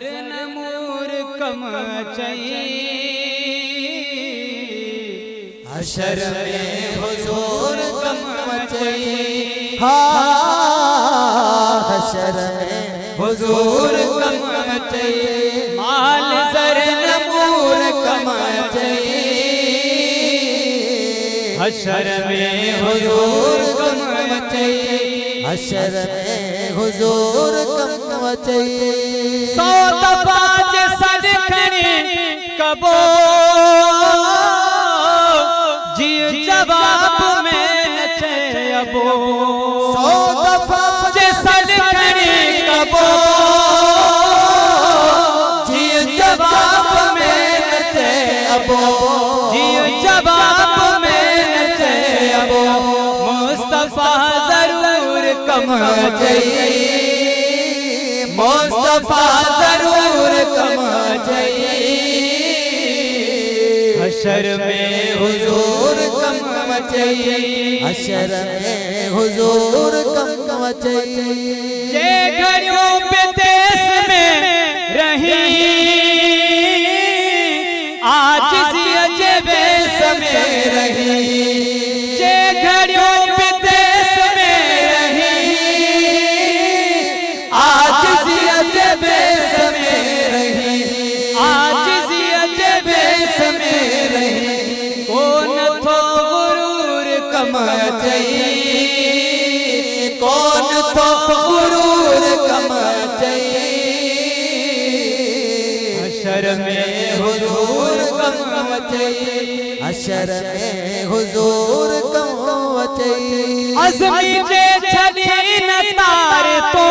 नमूर कम चाहिए हशर में हुजूर कम चाहिए हशर में हुजूर कम चाहिए माल सर नमूर कम चाहिए हशर में हुजूर कम चाहिए हशर में हुजूर कम चाहिए 100 दफा जे सदखणी कबो जी जवाब में न चे अबो 100 दफा जे सदखणी कबो जी जवाब में न चे अबो जी जवाब में न चे अबो मुस्तफा जरूर कम चाहिए मुस्तफा जरूर कम चाहिए हशर में हुजूर कम चाहिए हशर में हुजूर कम चाहिए जे घड़ियों पे देश में रही आज जिए वेश में रही जे घड़ियों पे देश में रही आज जिए वेश में रही आज जिए वेश में रही कौन थो गुरूर कम चाहिए कौन थो गुरूर कम चाहिए हशर में हुजूर कम चाहिए हशर में हुजूर कम चाहिए अज़मी जे छड़ी न तारे तो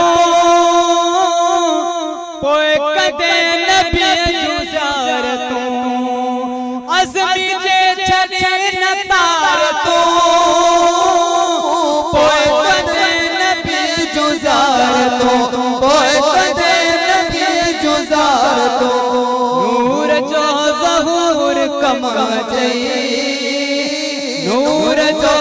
पोए कदे नबी जुजार तो अज़मी जे छड़ी न तारे तो पोए कदे नबी जुजार तो पोए कदे नबी जुजार तो नूर जो ज़हूर कम चाहिए नूर जो